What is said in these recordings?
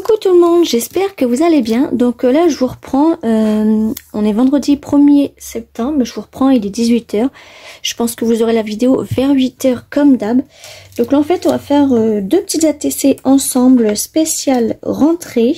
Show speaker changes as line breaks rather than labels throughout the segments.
Coucou tout le monde, j'espère que vous allez bien. Donc là je vous reprends, on est vendredi 1er septembre, je vous reprends, il est 18 h. Je pense que vous aurez la vidéo vers 8 h comme d'hab. Donc là en fait on va faire deux petites ATC ensemble spécial rentrée.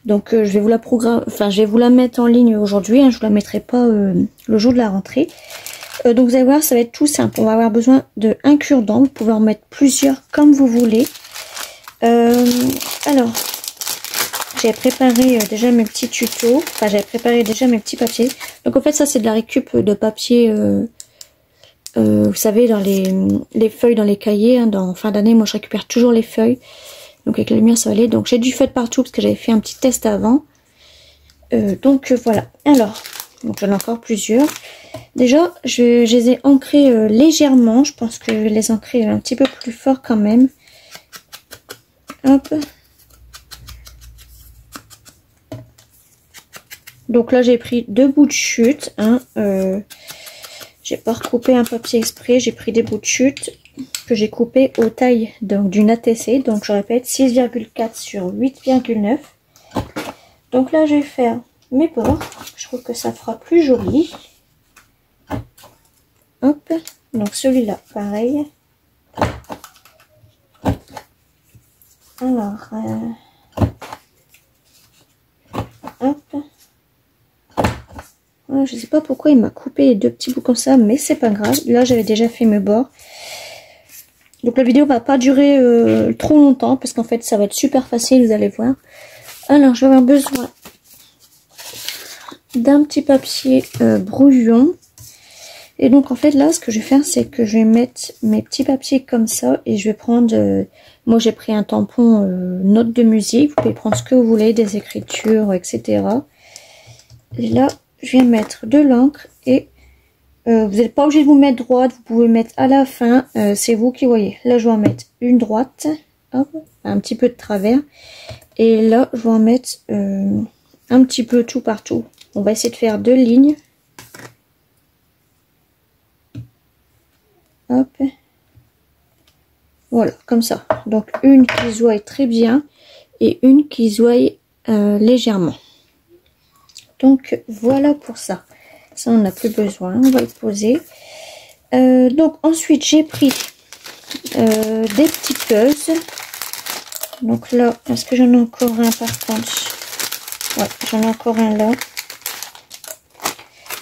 Donc je vais vous la je vais vous la mettre en ligne aujourd'hui, hein, je vous la mettrai pas le jour de la rentrée. Donc vous allez voir, ça va être tout simple. On va avoir besoin de un cure-dent, vous pouvez en mettre plusieurs comme vous voulez. Alors, j'ai préparé déjà mes petits tutos, enfin j'avais préparé déjà mes petits papiers. Donc en fait ça c'est de la récup de papier, vous savez dans les feuilles dans les cahiers, hein, en fin d'année moi je récupère toujours les feuilles. Donc avec la lumière ça va aller, donc j'ai du feu de partout parce que j'avais fait un petit test avant. Donc voilà, alors, donc j'en ai encore plusieurs. Déjà je les ai ancrés légèrement, je pense que je vais les ancrer un petit peu plus fort quand même. Hop. Donc là j'ai pris deux bouts de chute, hein, j'ai pas recoupé un papier exprès, j'ai pris des bouts de chute que j'ai coupé aux tailles d'une ATC, donc je répète 6,4 sur 8,9. Donc là je vais faire mes bords, je trouve que ça fera plus joli. Hop, donc celui-là pareil. Alors, hop. Ouais, je sais pas pourquoi il m'a coupé les deux petits bouts comme ça, mais c'est pas grave. Là, j'avais déjà fait mes bords. Donc la vidéo va pas durer trop longtemps, parce qu'en fait, ça va être super facile, vous allez voir. Alors, je vais avoir besoin d'un petit papier brouillon. Et donc en fait là ce que je vais faire c'est que je vais mettre mes petits papiers comme ça et je vais prendre, moi j'ai pris un tampon note de musique, vous pouvez prendre ce que vous voulez, des écritures etc. Et là je viens mettre de l'encre et vous n'êtes pas obligé de vous mettre droite, vous pouvez mettre à la fin, c'est vous qui voyez. Là je vais en mettre une droite, hop, un petit peu de travers et là je vais en mettre un petit peu tout partout. On va essayer de faire deux lignes. Hop. Voilà, comme ça. Donc une qui se voit très bien et une qui se voit légèrement. Donc voilà pour ça. Ça on n'a plus besoin, on va le poser. Donc ensuite j'ai pris des petits puzzles. Donc là, est-ce que j'en ai encore un par contre? Ouais, j'en ai encore un là.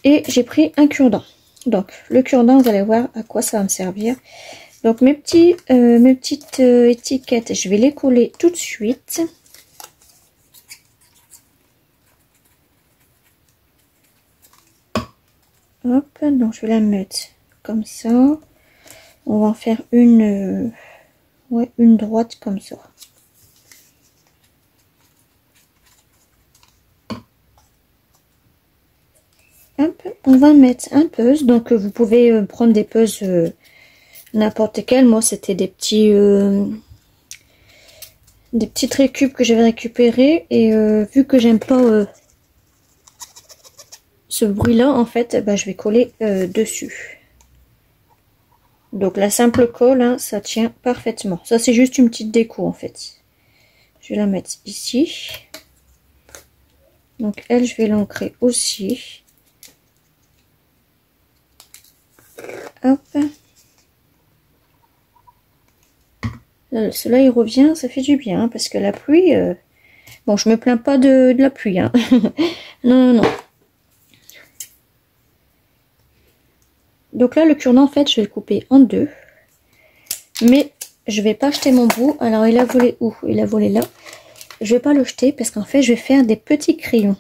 Et j'ai pris un cure-dent. Donc le cure-dent, vous allez voir à quoi ça va me servir. Donc mes petites étiquettes, je vais les coller tout de suite. Hop, donc je vais la mettre comme ça. On va en faire une droite comme ça. Hop, on va mettre un puzzle. Donc vous pouvez prendre des puzzles n'importe quel. Moi c'était des petites récup que j'avais récupérées et vu que j'aime pas ce bruit là en fait, je vais coller dessus. Donc la simple colle, hein, ça tient parfaitement. Ça c'est juste une petite déco en fait. Je vais la mettre ici. Donc elle je vais l'ancrer aussi. Hop. Là, le soleil revient, ça fait du bien, hein, parce que la pluie... Bon, je me plains pas de la pluie, hein. Non, non, non. Donc là, le cure-dent, en fait, je vais le couper en deux. Mais je vais pas jeter mon bout. Alors, il a volé où? Il a volé là. Je vais pas le jeter, parce qu'en fait, je vais faire des petits crayons.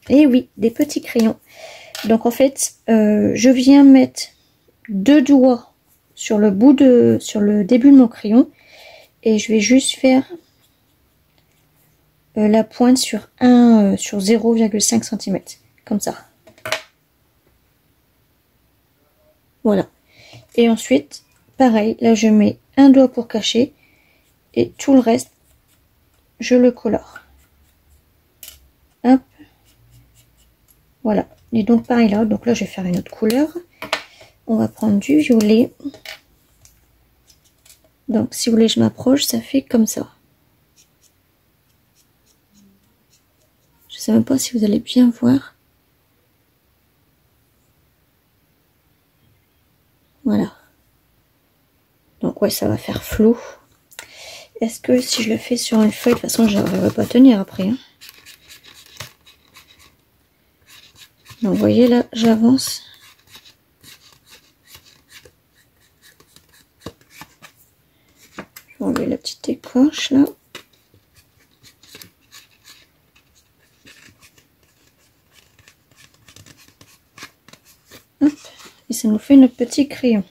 Et oui, des petits crayons. Donc, en fait, je viens mettre deux doigts sur le début de mon crayon. Et je vais juste faire la pointe sur 0,5 cm. Comme ça. Voilà. Et ensuite, pareil, là je mets un doigt pour cacher. Et tout le reste, je le colore. Hop. Voilà. Et donc pareil là. Donc là je vais faire une autre couleur. On va prendre du violet. Donc si vous voulez je m'approche, ça fait comme ça. sais même pas si vous allez bien voir. Voilà. Donc ouais, ça va faire flou. Est-ce que si je le fais sur une feuille, de toute façon, je n'arriverai pas à tenir après. Hein. Donc vous voyez là, j'avance. Je vais enlever la petite écorche là. Hop. Et ça nous fait notre petit crayon.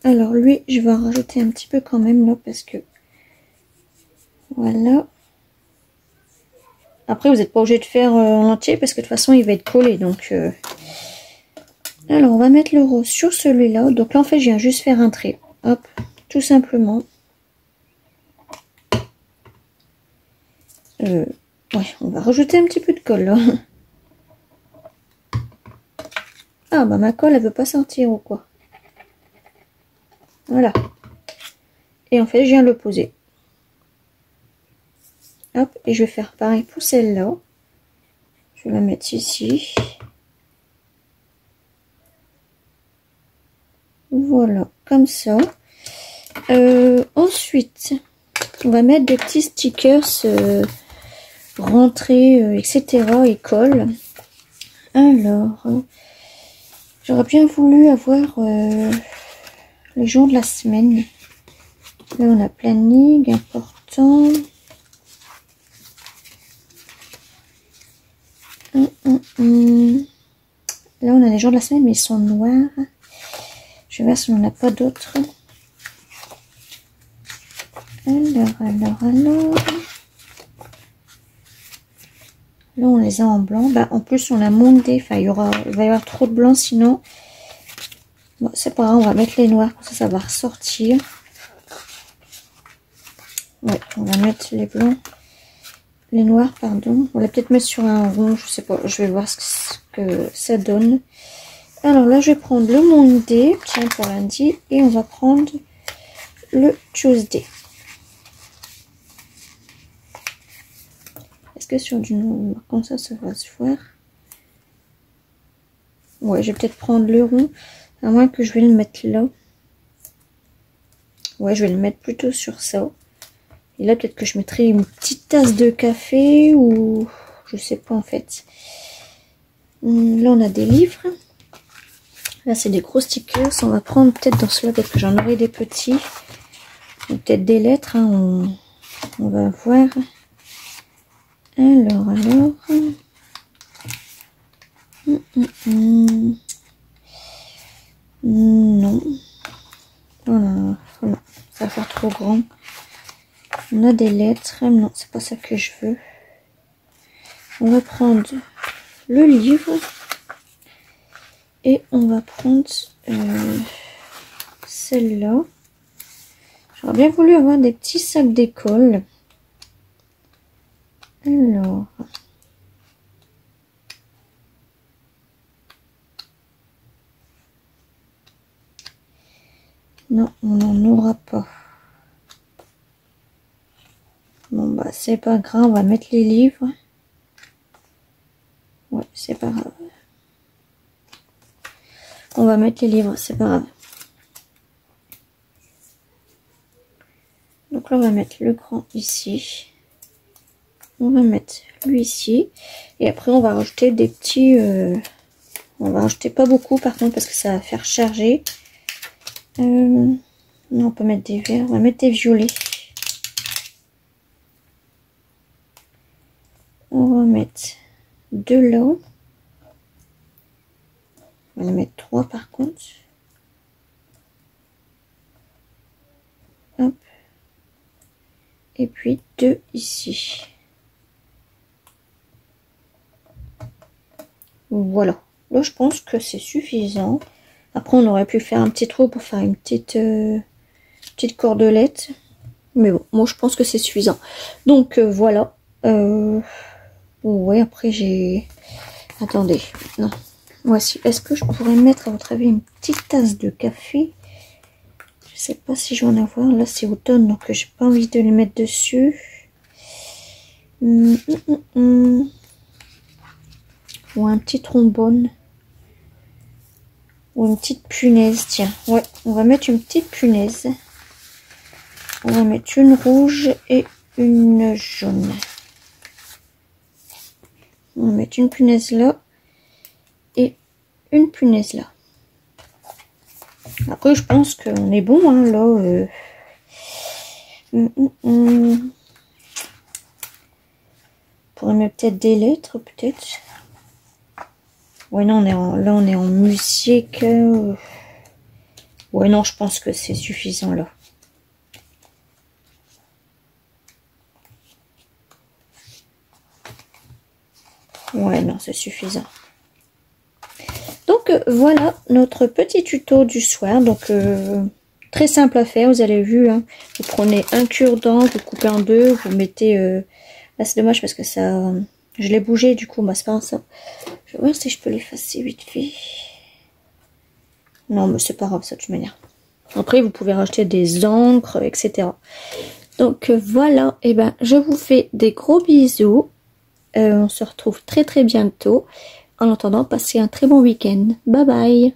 Alors lui, je vais en rajouter un petit peu quand même là parce que voilà. Après, vous n'êtes pas obligé de faire en entier parce que de toute façon, il va être collé. Donc, alors, on va mettre le rose sur celui-là. Donc là, en fait, je viens juste faire un trait. Hop, tout simplement. Ouais, on va rajouter un petit peu de colle là. Ah, bah ma colle, elle veut pas sortir ou quoi? Voilà. Et en fait, je viens le poser. Hop, et je vais faire pareil pour celle-là. Je vais la mettre ici. Voilà, comme ça. Ensuite, on va mettre des petits stickers rentrée, etc. et colle. Alors, j'aurais bien voulu avoir les jours de la semaine. Là, on a planning important. Là, on a les jours de la semaine, mais ils sont noirs. Je vais voir si on n'en a pas d'autres. Alors. Là, on les a en blanc. Bah, en plus, on a monté. Enfin, il va y avoir trop de blanc, sinon. Bon, c'est pas grave, on va mettre les noirs. Comme ça va ressortir. Ouais, on va mettre les blancs. Les noirs, pardon. On va peut-être mettre sur un rond. Je sais pas. Je vais voir ce que ça donne. Alors là, je vais prendre le Monday. Tiens, pour lundi. Et on va prendre le Tuesday. Est-ce que sur du noir comme ça va se voir? Ouais, je vais peut-être prendre le rond. À moins que je vais le mettre là. Ouais, je vais le mettre plutôt sur ça. Et là, peut-être que je mettrai une petite tasse de café ou... Je sais pas en fait. Là, on a des livres. Là, c'est des gros stickers. On va prendre peut-être dans cela, peut-être que j'en aurai des petits. Ou peut-être des lettres. Hein. On va voir. Alors. Non. Voilà. Ça va faire trop grand. On a des lettres. Non, c'est pas ça que je veux. On va prendre le livre. Et on va prendre celle-là. J'aurais bien voulu avoir des petits sacs d'école. Alors. Non, on n'en aura pas. Bon bah c'est pas grave, on va mettre les livres. Ouais, c'est pas grave. On va mettre les livres, c'est pas grave. Donc là, on va mettre le grand ici. On va mettre lui ici. Et après, on va rajouter des petits... on va rajouter pas beaucoup, par contre, parce que ça va faire charger. Non, on peut mettre des verts. On va mettre des violets. On va mettre 2 là. On va en mettre 3 par contre. Hop. Et puis 2 ici. Voilà. Là, je pense que c'est suffisant. Après, on aurait pu faire un petit trou pour faire une petite cordelette. Mais bon, moi, je pense que c'est suffisant. Donc, voilà. Ouais, après, j'ai... Attendez. Non. Voici. Est-ce que je pourrais mettre, à votre avis, une petite tasse de café? Je sais pas si je vais en avoir. Là, c'est automne, donc j'ai pas envie de les mettre dessus. Ou un petit trombone. Ou une petite punaise, tiens. Ouais, on va mettre une petite punaise. On va mettre une rouge et une jaune. On va mettre une punaise là. Et une punaise là. Après, je pense qu'on est bon, hein, là. On pourrait mettre peut-être des lettres, peut-être. Ouais, non, là, on est en musique. Ouais, non, je pense que c'est suffisant, là. Ouais, non, c'est suffisant. Donc, voilà notre petit tuto du soir. Donc, très simple à faire, vous avez vu. Hein. Vous prenez un cure-dent, vous coupez en deux, vous mettez... Là, c'est dommage parce que ça... Je l'ai bougé, du coup, bah, c'est pas ça. Je vais voir si je peux l'effacer vite fait. Non, mais c'est pas grave, ça, de toute manière. Après, vous pouvez racheter des encres, etc. Donc, voilà. Et ben, je vous fais des gros bisous. On se retrouve très, très bientôt. En attendant, passez un très bon week-end. Bye, bye.